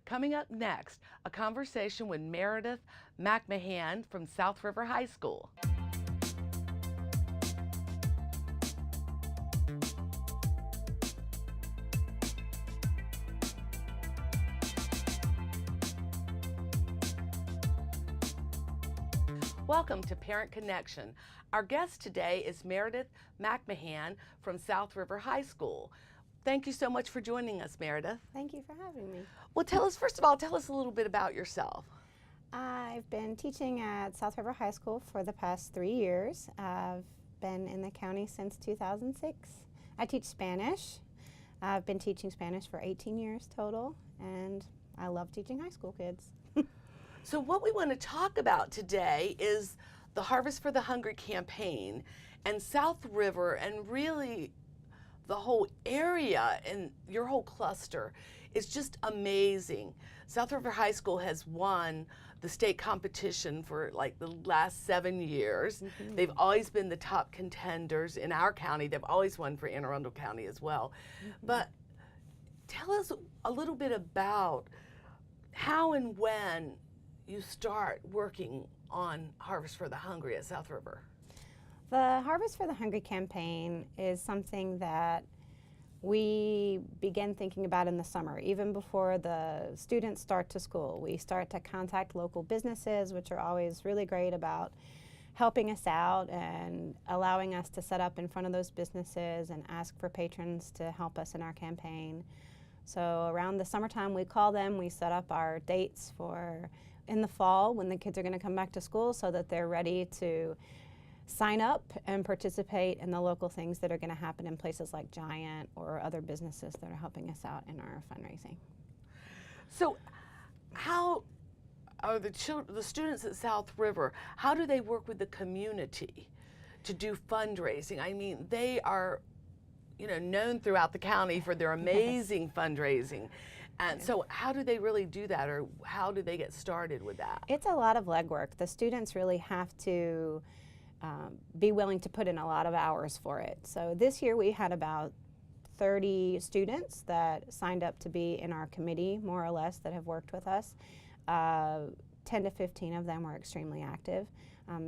Coming up next, a conversation with Meredith Mac Mahon from South River High School. Welcome to Parent Connection. Our guest today is Meredith Mac Mahon from South River High School. Thank you so much for joining us, Meredith. Thank you for having me. Well, first of all, tell us a little bit about yourself. I've been teaching at South River High School for the past 3 years. I've been in the county since 2006. I teach Spanish. I've been teaching Spanish for 18 years total, and I love teaching high school kids. So what we want to talk about today is the Harvest for the Hungry campaign and South River, and really the whole area and your whole cluster is just amazing. South River High School has won the state competition for like the last 7 years. Mm-hmm. They've always been the top contenders in our county. They've always won for Anne Arundel County as well. Mm-hmm. But tell us a little bit about how and when you start working on Harvest for the Hungry at South River. The Harvest for the Hungry campaign is something that we begin thinking about in the summer, even before the students start to school. We start to contact local businesses, which are always really great about helping us out and allowing us to set up in front of those businesses and ask for patrons to help us in our campaign. So around the summertime, we call them, we set up our dates for in the fall when the kids are going to come back to school so that they're ready to sign up and participate in the local things that are going to happen in places like Giant or other businesses that are helping us out in our fundraising. So how are the students at South River, how do they work with the community to do fundraising? I mean, they are known throughout the county for their amazing fundraising. And so how do they really do that, or how do they get started with that? It's a lot of legwork. The students really have to be willing to put in a lot of hours for it. So this year we had about 30 students that signed up to be in our committee, more or less, that have worked with us. 10 to 15 of them were extremely active.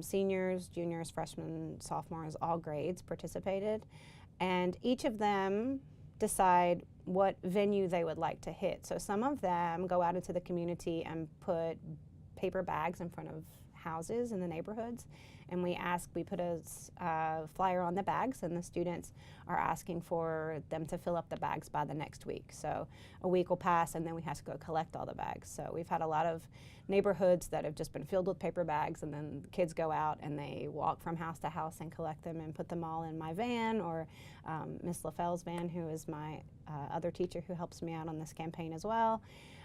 Seniors, juniors, freshmen, sophomores, all grades participated. And each of them decide what venue they would like to hit. So some of them go out into the community and put paper bags in front of houses in the neighborhoods, and we put a flyer on the bags, and the students are asking for them to fill up the bags by the next week. So a week will pass and then we have to go collect all the bags. So we've had a lot of neighborhoods that have just been filled with paper bags, and then the kids go out and they walk from house to house and collect them and put them all in my van, or Miss LaFell's van, who is my other teacher who helps me out on this campaign as well.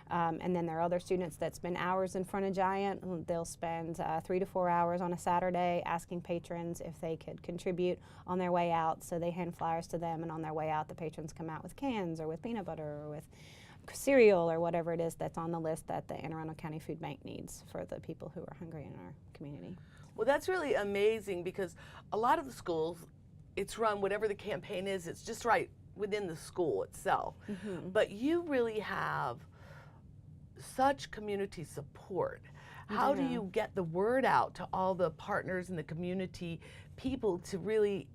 And then there are other students that spend hours in front of Giant. They'll spend 3 to 4 hours on a Saturday asking patrons if they could contribute on their way out. So they hand flyers to them, and on their way out the patrons come out with cans or with peanut butter or with cereal or whatever it is that's on the list that the Anne Arundel County Food Bank needs for the people who are hungry in our community. Well, that's really amazing, because a lot of the schools, it's run, whatever the campaign is, it's just right within the school itself. Mm-hmm. But you really have such community support. How do you get the word out to all the partners in the community, people, to really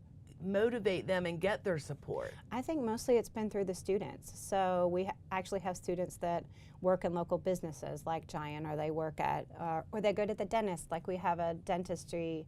motivate them and get their support? I think mostly it's been through the students. So we actually have students that work in local businesses like Giant, or they work at, or they go to the dentist. Like we have a dentistry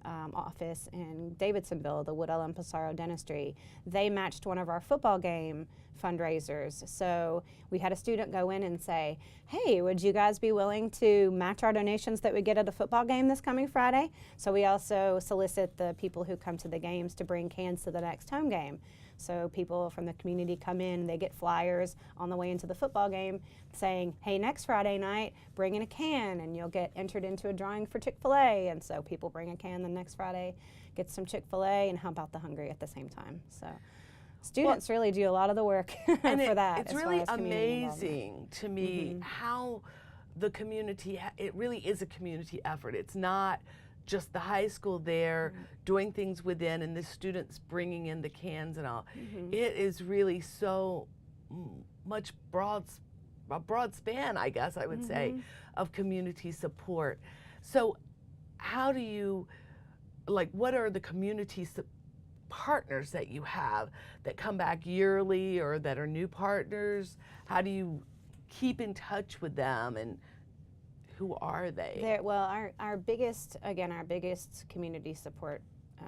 office in Davidsonville, the Woodell and Pissarro Dentistry. They matched one of our football game fundraisers. So we had a student go in and say, hey, would you guys be willing to match our donations that we get at a football game this coming Friday? So we also solicit the people who come to the games to bring cans to the next home game. So people from the community come in, they get flyers on the way into the football game saying, hey, next Friday night, bring in a can and you'll get entered into a drawing for Chick-fil-A. And so people bring a can the next Friday, get some Chick-fil-A, and help out the hungry at the same time. So students really do a lot of the work for that. It's really amazing to me how the community, it really is a community effort. It's not just the high school there doing things within and the students bringing in the cans and all. It is really so much broad a broad span, I guess I would say, of community support. So how do you, like, what are the community partners that you have that come back yearly or that are new partners? How do you keep in touch with them, and who are they? Well, our biggest community support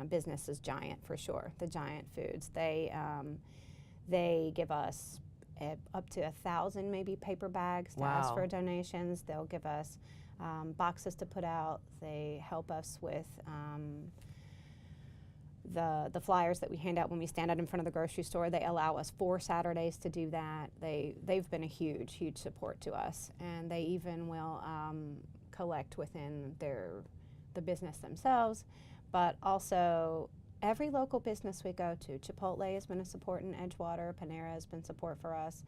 business is Giant, for sure. The Giant Foods. They give us up to 1,000 maybe paper bags to ask for donations. They'll give us boxes to put out. They help us with the flyers that we hand out when we stand out in front of the grocery store. They allow us 4 Saturdays to do that. They've been a huge support to us, and they even will collect within the business themselves, but also every local business we go to. Chipotle has been a support in Edgewater. Panera has been support for us,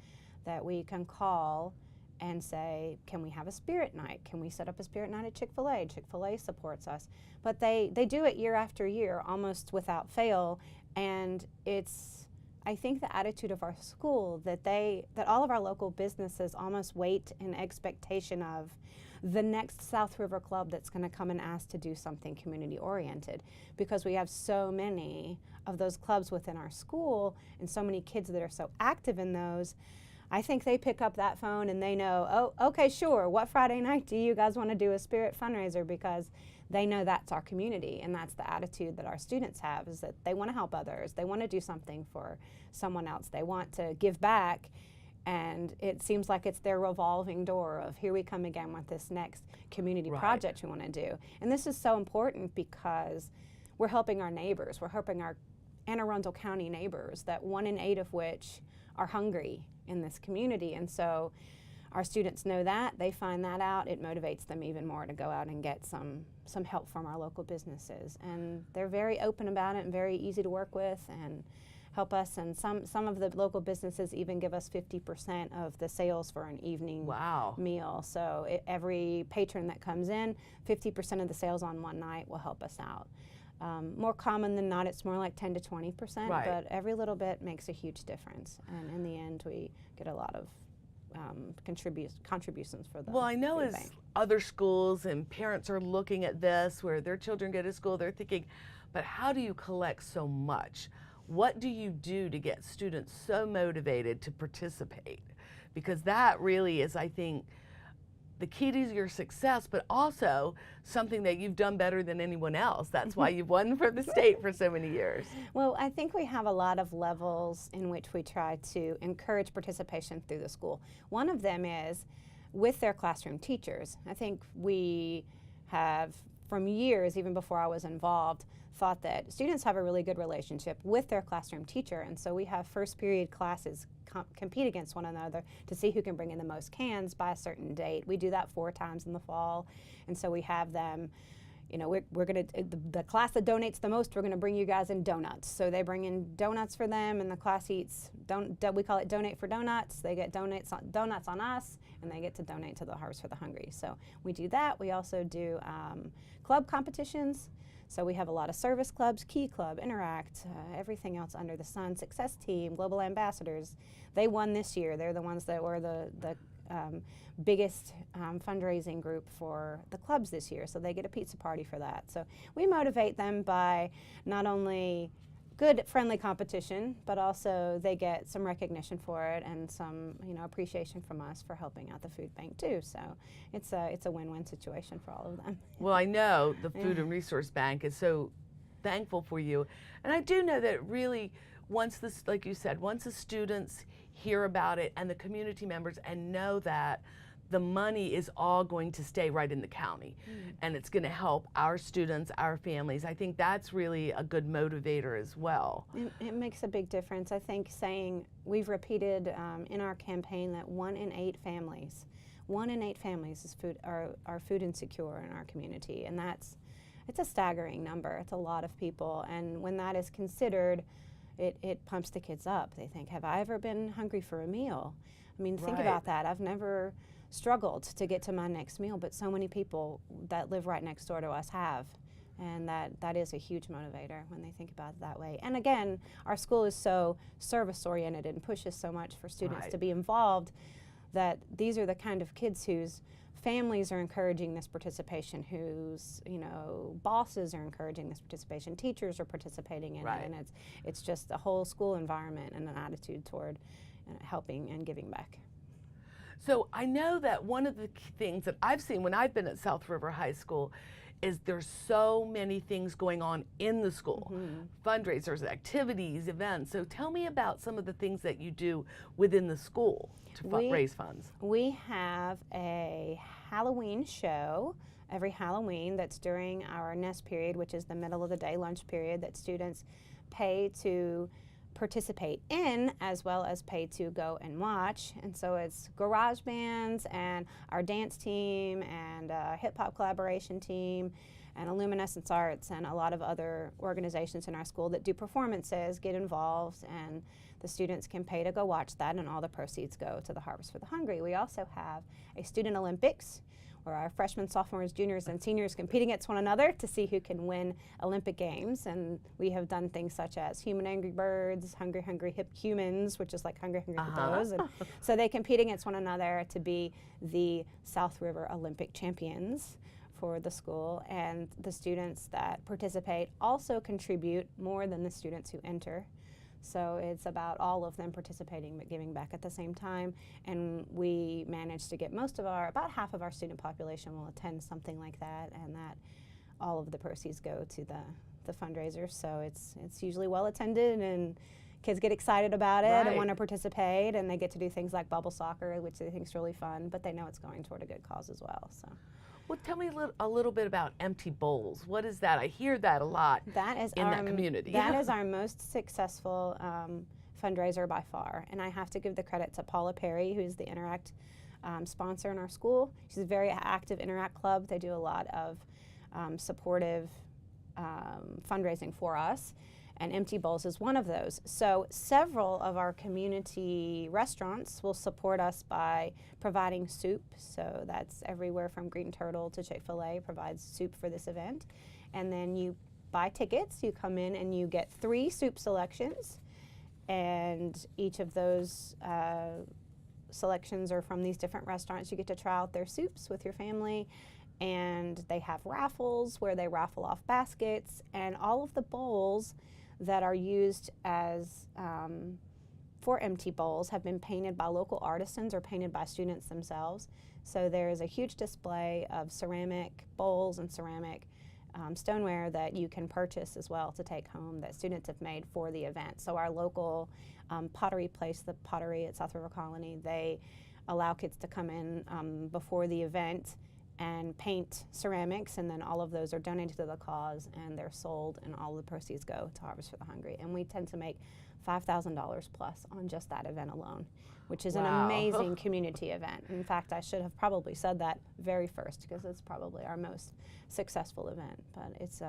that we can call and say, can we have a spirit night? Can we set up a spirit night at Chick-fil-A? Chick-fil-A supports us. But they do it year after year, almost without fail, and it's, I think, the attitude of our school that all of our local businesses almost wait in expectation of the next South River Club that's going to come and ask to do something community oriented, because we have so many of those clubs within our school and so many kids that are so active in those. I think they pick up that phone and they know, oh, okay, sure, what Friday night do you guys want to do a spirit fundraiser? Because they know that's our community, and that's the attitude that our students have, is that they want to help others. They want to do something for someone else. They want to give back, and it seems like it's their revolving door of, here we come again with this next community project we want to do. And this is so important because we're helping our neighbors. We're helping our Anne Arundel County neighbors, that 1 in 8 of which are hungry in this community. And so our students know that, they find that out, it motivates them even more to go out and get some help from our local businesses. And they're very open about it and very easy to work with and help us. And some of the local businesses even give us 50% of the sales for an evening meal. So every patron that comes in, 50% of the sales on one night will help us out. More common than not, it's more like 10 to 20%, but every little bit makes a huge difference. And in the end, we get a lot of contributions for the Well, I know food as bank. other schools and parents are looking at this, where their children go to school, they're thinking, but how do you collect so much? What do you do to get students so motivated to participate? Because that really is, I think, the key to your success, but also something that you've done better than anyone else. That's why you've won for the state for so many years. Well, I think we have a lot of levels in which we try to encourage participation through the school. One of them is with their classroom teachers. I think we have, from years, even before I was involved, thought that students have a really good relationship with their classroom teacher, and so we have first period classes compete against one another to see who can bring in the most cans by a certain date. We do that 4 times in the fall, and so we have them, you know, we're going to, the class that donates the most, we're going to bring you guys in donuts. So they bring in donuts for them, and the class eats, we call it Donate for Donuts. They get donuts on us, and they get to donate to the Harvest for the Hungry. So we do that. We also do club competitions. So we have a lot of service clubs, Key Club, Interact, everything else under the sun, Success Team, Global Ambassadors. They won this year. They're the ones that were the biggest fundraising group for the clubs this year, so they get a pizza party for that. So we motivate them by not only good friendly competition, but also they get some recognition for it and some, you know, appreciation from us for helping out the food bank too. So it's a win-win situation for all of them. Well, I know the Food and Resource Bank is so thankful for you, and I do know that really once this, like you said, once the students hear about it and the community members and know that the money is all going to stay right in the county and it's going to help our students, our families. I think that's really a good motivator as well. It makes a big difference. I think saying, we've repeated in our campaign that 1 in 8 families is are food insecure in our community, and it's a staggering number. It's a lot of people, and when that is considered, it pumps the kids up. They think, have I ever been hungry for a meal? I mean, think about that. I've never struggled to get to my next meal, but so many people that live right next door to us have, and that is a huge motivator when they think about it that way. And again, our school is so service oriented and pushes so much for students to be involved that these are the kind of kids whose families are encouraging this participation, whose bosses are encouraging this participation, teachers are participating in Right. it, and it's just a whole school environment and an attitude toward helping and giving back. So I know that one of the things that I've seen when I've been at South River High School is there's so many things going on in the school, fundraisers, activities, events. So tell me about some of the things that you do within the school to raise funds. We have a Halloween show every Halloween that's during our nest period, which is the middle of the day lunch period, that students pay to participate in as well as pay to go and watch. And so it's garage bands and our dance team and hip hop collaboration team and Luminescence Arts and a lot of other organizations in our school that do performances get involved, and the students can pay to go watch that, and all the proceeds go to the Harvest for the Hungry. We also have a Student Olympics where our freshmen, sophomores, juniors, and seniors compete against one another to see who can win Olympic Games. And we have done things such as Human Angry Birds, Hungry Hungry Hip Humans, which is like Hungry Hungry Hippos. And so they compete against one another to be the South River Olympic champions for the school. And the students that participate also contribute more than the students who enter. So it's about all of them participating but giving back at the same time. And we managed to get about half of our student population will attend something like that, and that all of the proceeds go to the fundraisers. So it's usually well attended, and kids get excited about it and want to participate, and they get to do things like bubble soccer, which they think is really fun, but they know it's going toward a good cause as well. So. Well, tell me a little bit about empty bowls. What is that? I hear that a lot that community. That is our most successful fundraiser by far. And I have to give the credit to Paula Perry, who's the Interact sponsor in our school. She's a very active Interact club. They do a lot of supportive fundraising for us. And Empty Bowls is one of those. So several of our community restaurants will support us by providing soup. So that's everywhere from Green Turtle to Chick-fil-A provides soup for this event. And then you buy tickets, you come in and you get 3 soup selections. And each of those selections are from these different restaurants. You get to try out their soups with your family. And they have raffles where they raffle off baskets, and all of the bowls that are used as for Empty Bowls have been painted by local artisans or painted by students themselves. So there is a huge display of ceramic bowls and ceramic stoneware that you can purchase as well to take home that students have made for the event. So our local pottery place, the Pottery at South River Colony, they allow kids to come in before the event and paint ceramics, and then all of those are donated to the cause, and they're sold, and all the proceeds go to Harvest for the Hungry. And we tend to make $5,000 plus on just that event alone, which is an amazing community event. In fact, I should have probably said that very first, because it's probably our most successful event. But it's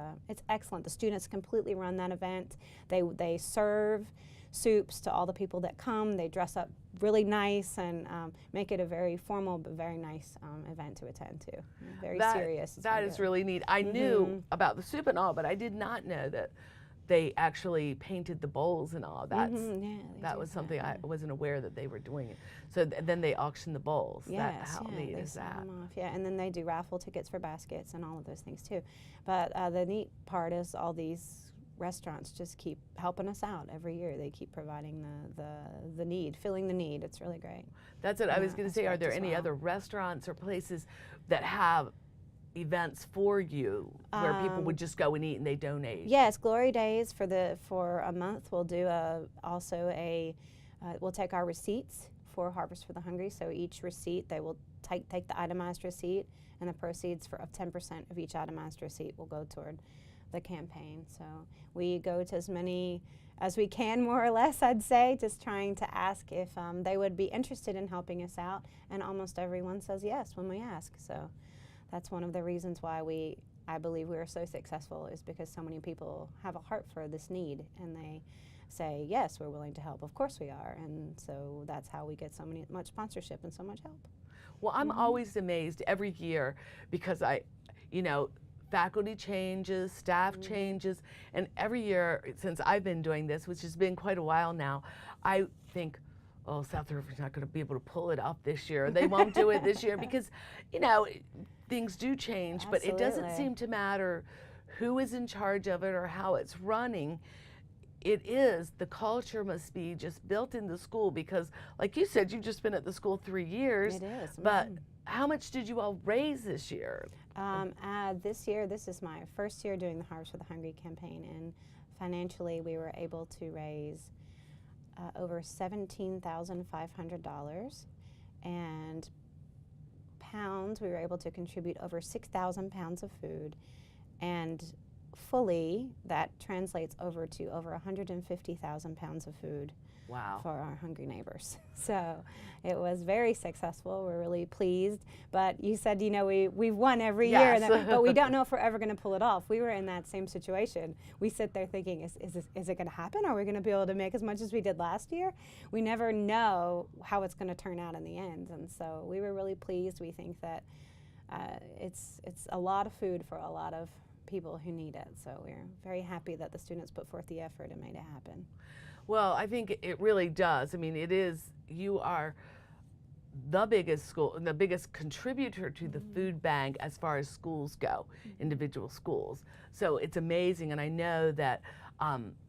excellent. The students completely run that event. They serve soups to all the people that come. They dress up really nice and make it a very formal but very nice event to attend to. Very serious. That is really neat. I knew about the soup and all, but I did not know that they actually painted the bowls and all. That was something I wasn't aware that they were doing it. So then they auction the bowls. How neat is that? Yeah, and then they do raffle tickets for baskets and all of those things too. But the neat part is all these restaurants just keep helping us out every year. They keep providing the need, filling the need. It's really great. That's what I was going to say. Are there any other restaurants or places that have events for you where people would just go and eat and they donate? Yes, Glory Days for a month. We'll do we'll take our receipts for Harvest for the Hungry. So each receipt, they will take the itemized receipt, and the proceeds of 10% of each itemized receipt will go toward the campaign. So we go to as many as we can, more or less, I'd say, just trying to ask if they would be interested in helping us out, and almost everyone says yes when we ask. So that's one of the reasons why I believe we are so successful, is because so many people have a heart for this need, and they say, yes, we're willing to help. Of course we are. And so that's how we get much sponsorship and so much help. Well, I'm always amazed every year, because faculty changes, staff changes, and every year since I've been doing this, which has been quite a while now, I think, oh, South River's not going to be able to pull it off this year. They won't do it this year because, you know, things do change, but it doesn't Absolutely. seem to matter who is in charge of it or how it's running. It is, the culture must be just built in the school because, like you said, you've just been at the school 3 years. It is. But how much did you all raise this year? This year, this is my first year doing the Harvest for the Hungry campaign, and financially we were able to raise over $17,500, and pounds, we were able to contribute over 6,000 pounds of food, and fully that translates over to over 150,000 pounds of food. Wow. For our hungry neighbors. So it was very successful. We're really pleased. But you said, you know, we've won every year, Yes. but we don't know if we're ever going to pull it off. We were in that same situation. We sit there thinking, is it going to happen? Are we going to be able to make as much as we did last year? We never know how it's going to turn out in the end. And so we were really pleased. We think that it's a lot of food for a lot of people who need it. So we're very happy that the students put forth the effort and made it happen. Well, I think it really does. I mean, it is, you are the biggest school, the biggest contributor to the food bank as far as schools go, individual schools. So it's amazing, and I know that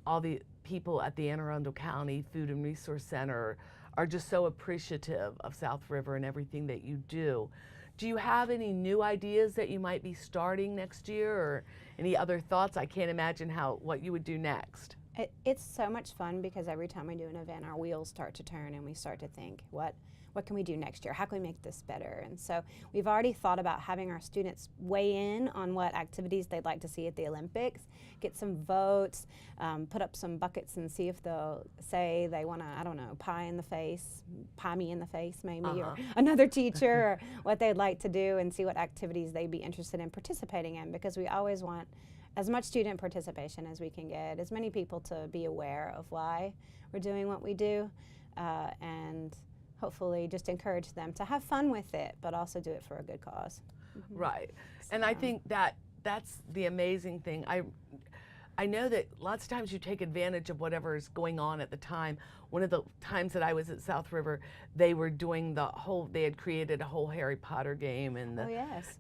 all the people at the Anne Arundel County Food and Resource Center are just so appreciative of South River and everything that you do. Do you have any new ideas that you might be starting next year, or any other thoughts? I can't imagine what you would do next. It's so much fun because every time we do an event, our wheels start to turn and we start to think, what can we do next year? How can we make this better? And so we've already thought about having our students weigh in on what activities they'd like to see at the Olympics, get some votes, put up some buckets and see if they'll say they want to, I don't know, pie me in the face maybe, or another teacher, or what they'd like to do, and see what activities they'd be interested in participating in, because we always want as much student participation as we can get, as many people to be aware of why we're doing what we do, and hopefully just encourage them to have fun with it, but also do it for a good cause. Right. And I think that's the amazing thing. I know that lots of times you take advantage of whatever is going on at the time. One of the times that I was at South River, they were doing they had created a whole Harry Potter game, and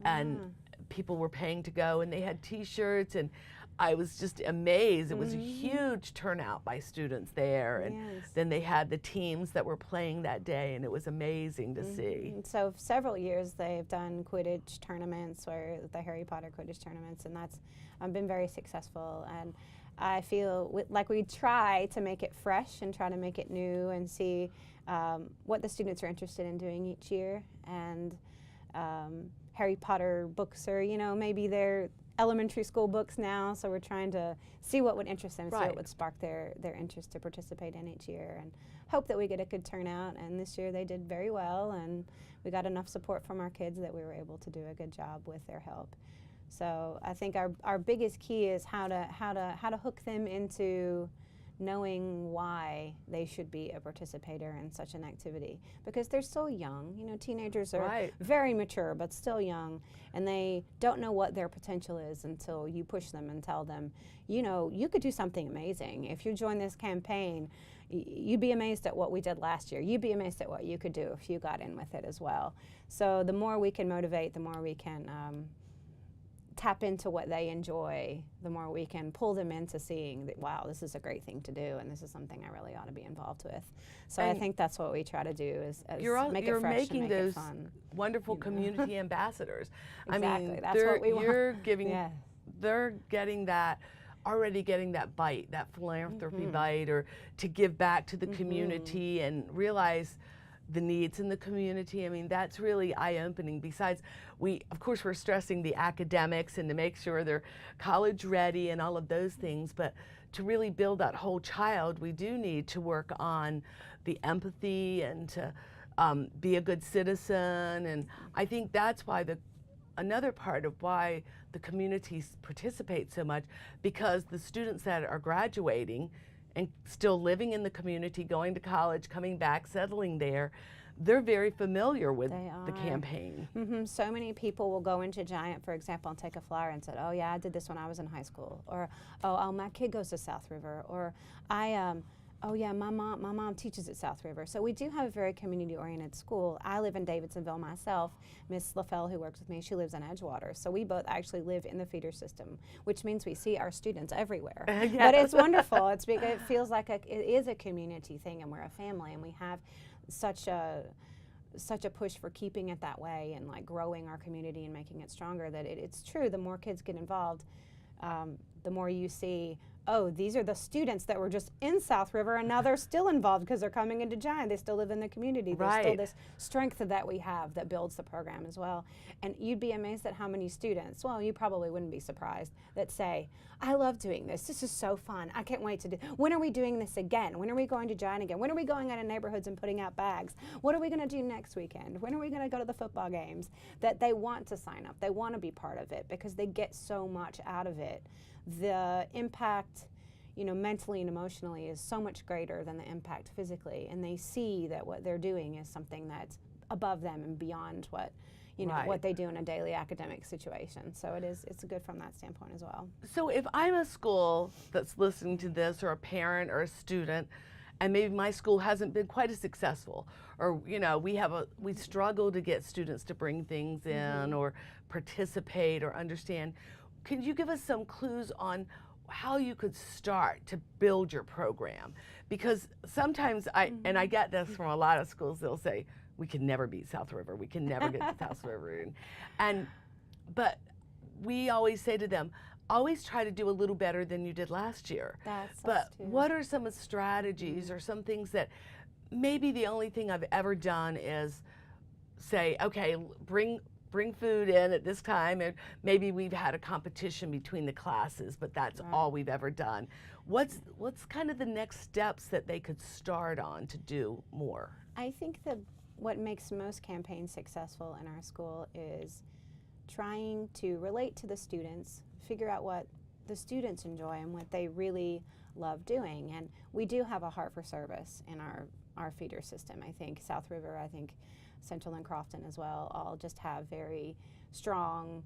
and people were paying to go, and they had T-shirts, and I was just amazed. It was a huge turnout by students there, and then they had the teams that were playing that day, and it was amazing to see. So several years they've done Quidditch tournaments, or the Harry Potter Quidditch tournaments, and that's been very successful. And I feel like we try to make it fresh and try to make it new, and see what the students are interested in doing each year. And Harry Potter books are, you know, maybe they're elementary school books now, so we're trying to see what would interest them, see what would spark their interest to participate in each year, and hope that we get a good turnout. And this year they did very well, and we got enough support from our kids that we were able to do a good job with their help. So I think our biggest key is how to hook them into knowing why they should be a participator in such an activity, because they're so young. You know, teenagers are very mature but still young, and they don't know what their potential is until you push them and tell them, you know, you could do something amazing. If you join this campaign, you'd be amazed at what we did last year. You'd be amazed at what you could do if you got in with it as well. So the more we can motivate, the more we can tap into what they enjoy, the more we can pull them into seeing that, wow, this is a great thing to do, and this is something I really ought to be involved with. So I think that's what we try to do, is make it fresh and make it fun. Wonderful community ambassadors. Exactly. I mean, that's what we want. They're getting that, already getting that bite, that philanthropy bite, or to give back to the community and realize the needs in the community. I mean, that's really eye-opening. Besides, of course, we're stressing the academics and to make sure they're college ready and all of those things, but to really build that whole child, we do need to work on the empathy and to be a good citizen. And I think that's why another part of why the community participates so much, because the students that are graduating and still living in the community, going to college, coming back, settling there, they're very familiar with the campaign. So many people will go into Giant, for example, and take a flyer and say, oh yeah, I did this when I was in high school, or oh my kid goes to South River, or Oh yeah, my mom teaches at South River, so we do have a very community-oriented school. I live in Davidsonville myself. Miss LaFell, who works with me, she lives in Edgewater, so we both actually live in the feeder system, which means we see our students everywhere. Yes. But it's wonderful. It's because it feels like it is a community thing, and we're a family, and we have such a push for keeping it that way and like growing our community and making it stronger. That it's true. The more kids get involved, the more you see, oh, these are the students that were just in South River and now they're still involved because they're coming into Giant. They still live in the community. There's still this strength that we have that builds the program as well. And you'd be amazed at how many students, well, you probably wouldn't be surprised, that say, I love doing this. This is so fun. I can't wait to do. When are we doing this again? When are we going to Giant again? When are we going out in neighborhoods and putting out bags? What are we going to do next weekend? When are we going to go to the football games? That they want to sign up. They want to be part of it because they get so much out of it. The impact, you know, mentally and emotionally is so much greater than the impact physically, and they see that what they're doing is something that's above them and beyond what, you know, what they do in a daily academic situation. So it's good from that standpoint as well. So if I'm a school that's listening to this, or a parent or a student, and maybe my school hasn't been quite as successful, or you know, we struggle to get students to bring things in or participate or understand, can you give us some clues on how you could start to build your program? Because sometimes and I get this from a lot of schools, they'll say, we can never beat South River, we can never get to South River. But we always say to them, always try to do a little better than you did last year. But what are some strategies or some things that maybe the only thing I've ever done is say, okay, bring food in at this time, and maybe we've had a competition between the classes, but that's all we've ever done. What's kind of the next steps that they could start on to do more? I think that what makes most campaigns successful in our school is trying to relate to the students, figure out what the students enjoy and what they really love doing. And we do have a heart for service in our feeder system. I think South River, I think Central and Crofton as well, all just have very strong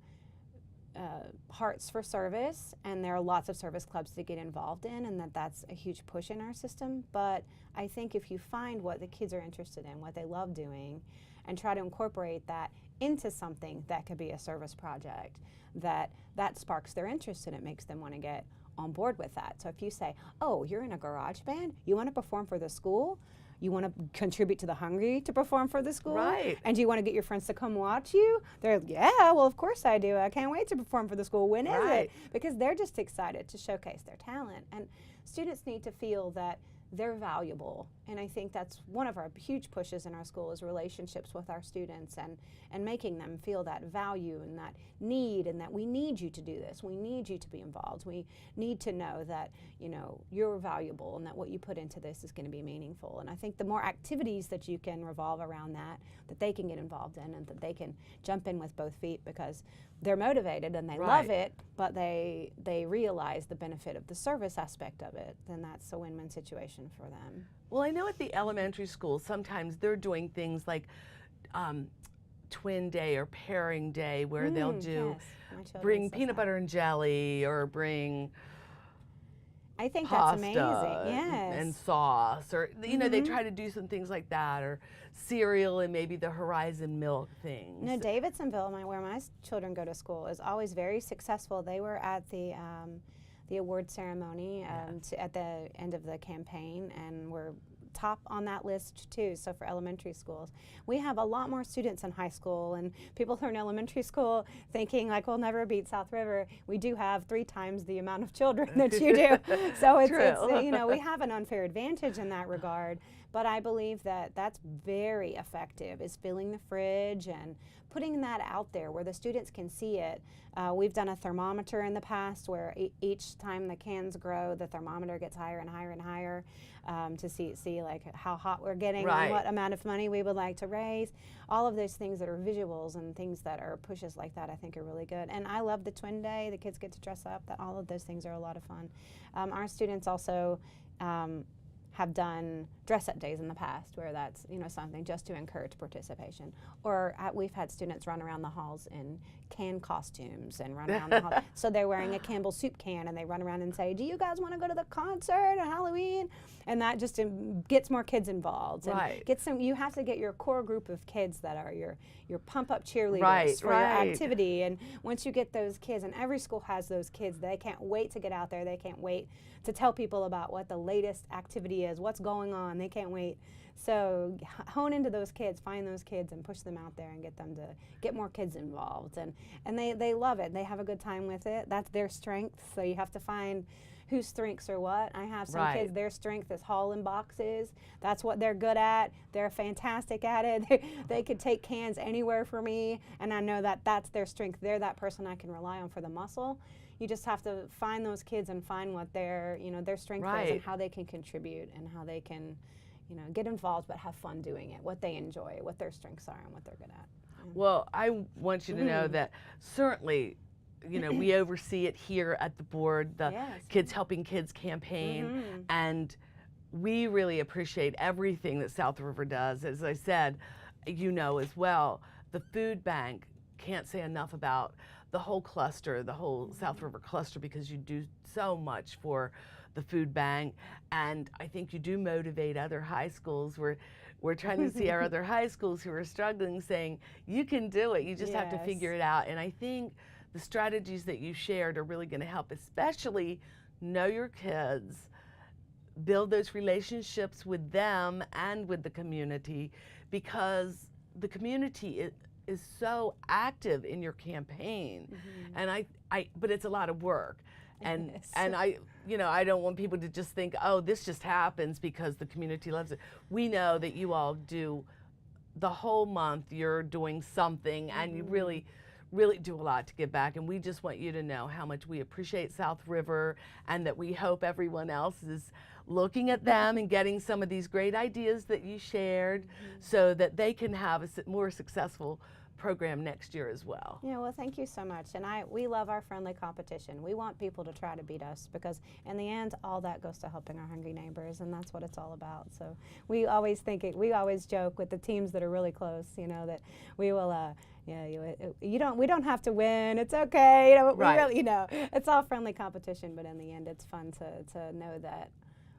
hearts for service, and there are lots of service clubs to get involved in, and that's a huge push in our system. But I think if you find what the kids are interested in, what they love doing, and try to incorporate that into something that could be a service project, that sparks their interest and it makes them want to get on board with that. So if you say, oh, you're in a garage band, you want to perform for the school, you want to contribute to the Hungry to perform for the school? Right. And do you want to get your friends to come watch you? They're, yeah, well, of course I do. I can't wait to perform for the school. When is it? Because they're just excited to showcase their talent. And students need to feel that they're valuable. And I think that's one of our huge pushes in our school is relationships with our students and making them feel that value and that need, and that we need you to do this. We need you to be involved. We need to know that, you know, you're valuable and that what you put into this is going to be meaningful. And I think the more activities that you can revolve around that they can get involved in, and that they can jump in with both feet because they're motivated and they love it, but they realize the benefit of the service aspect of it, then that's a win-win situation for them. Well, I know at the elementary school, sometimes they're doing things like twin day or pairing day, where they'll do bring peanut butter and jelly, or bring I think pasta that's amazing. Yes. And sauce, or you know, they try to do some things like that, or cereal and maybe the Horizon milk things. No, Davidsonville, where my children go to school, is always very successful. They were at the award ceremony at the end of the campaign, and were top on that list too. So for elementary schools, we have a lot more students in high school, and people who are in elementary school thinking like we'll never beat South River. We do have 3 times the amount of children that you do. So it's you know, we have an unfair advantage in that regard. But I believe that that's very effective, is filling the fridge and putting that out there where the students can see it. We've done a thermometer in the past where each time the cans grow, the thermometer gets higher and higher and higher to see like how hot we're getting and what amount of money we would like to raise. All of those things that are visuals and things that are pushes like that, I think are really good. And I love the twin day. The kids get to dress up. All of those things are a lot of fun. Our students also have done dress-up days in the past, where that's, you know, something just to encourage participation. Or we've had students run around the halls in can costumes and run around the hall. So they're wearing a Campbell soup can and they run around and say, "Do you guys want to go to the concert on Halloween?" And that just gets more kids involved. And Right. you have to get your core group of kids that are your pump-up cheerleaders Right, for right. your activity. And once you get those kids, and every school has those kids, they can't wait to get out there. They can't wait to tell people about what the latest activity is, what's going on. They can't wait. So hone into those kids, find those kids, and push them out there and get them to get more kids involved. And they love it. They have a good time with it. That's their strength. So you have to find whose strengths are what. I have some Right. kids, their strength is hauling boxes. That's what they're good at. They're fantastic at it. They could take cans anywhere for me, and I know that that's their strength. They're that person I can rely on for the muscle. You just have to find those kids and find what their strength is Right. and how they can contribute and how they can, get involved but have fun doing it, what they enjoy, what their strengths are, and what they're good at. Well, I want you to know that certainly, we oversee it here at the board, the Yes. Kids Helping Kids campaign, and we really appreciate everything that South River does. As I said, as well, the food bank, can't say enough about the whole cluster, the whole South River cluster, because you do so much for the food bank, and I think you do motivate other high schools. We're trying to see our other high schools who are struggling, saying, you can do it, you just have to Yes. figure it out. And I think the strategies that you shared are really going to help, especially know your kids, build those relationships with them and with the community, because the community is so active in your campaign. And but it's a lot of work. And Yes. and I don't want people to just think, oh, this just happens because the community loves it. We know that you all do the whole month, you're doing something, and you really do a lot to give back. And we just want you to know how much we appreciate South River, and that we hope everyone else is looking at them and getting some of these great ideas that you shared, so that they can have a more successful program next year as well. Yeah, well, thank you so much. And we love our friendly competition. We want people to try to beat us, because in the end, all that goes to helping our hungry neighbors, and that's what it's all about. So we always joke with the teams that are really close, that we will, we don't have to win. It's okay. Right. We really, it's all friendly competition, but in the end, it's fun to know that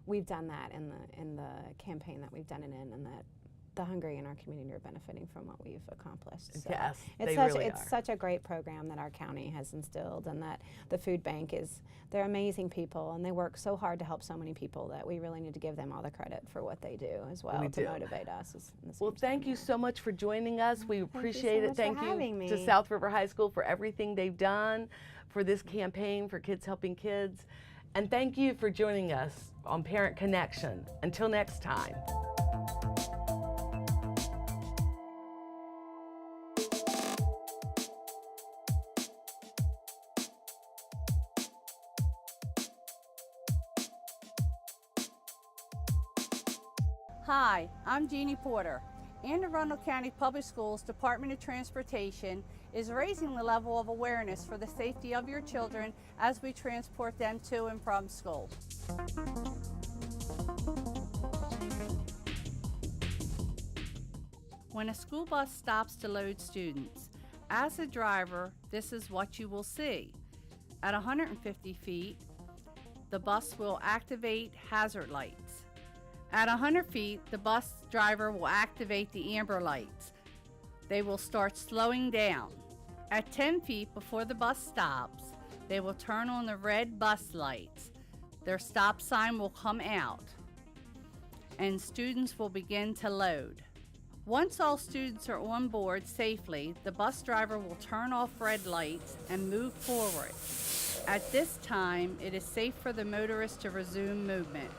we've done that in the campaign that we've done it in, and that the hungry in our community are benefiting from what we've accomplished. So Yes, it's they it's such a great program that our county has instilled, and that the food bank they're amazing people, and they work so hard to help so many people that we really need to give them all the credit for what they do as well, We to do. motivate us. Well, thank you so much for joining us. We appreciate it. much for Thank having you to me. South River High School for everything they've done for this campaign for Kids Helping Kids. And thank you for joining us on Parent Connection. Until next time. Hi, I'm Jeannie Porter. Anne Arundel County Public Schools Department of Transportation is raising the level of awareness for the safety of your children as we transport them to and from school. When a school bus stops to load students, as a driver, this is what you will see. At 150 feet, the bus will activate hazard lights. At 100 feet, the bus driver will activate the amber lights. They will start slowing down. At 10 feet before the bus stops, they will turn on the red bus lights. Their stop sign will come out, and students will begin to load. Once all students are on board safely, the bus driver will turn off red lights and move forward. At this time, it is safe for the motorist to resume movement.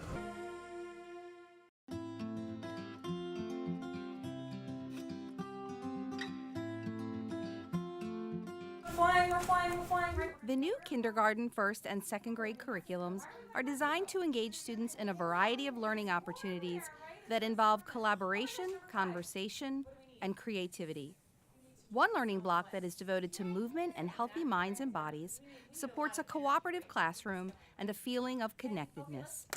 The new kindergarten, first, and second grade curriculums are designed to engage students in a variety of learning opportunities that involve collaboration, conversation, and creativity. One learning block that is devoted to movement and healthy minds and bodies supports a cooperative classroom and a feeling of connectedness.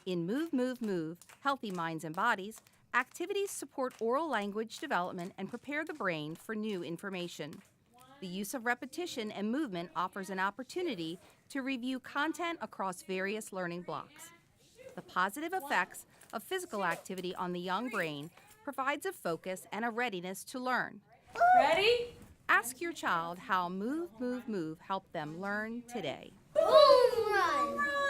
In Move, Move, Move, Healthy Minds and Bodies, activities support oral language development and prepare the brain for new information. The use of repetition and movement offers an opportunity to review content across various learning blocks. The positive effects of physical activity on the young brain provides a focus and a readiness to learn. Ready? Ask your child how Move, Move, Move helped them learn today. Home run!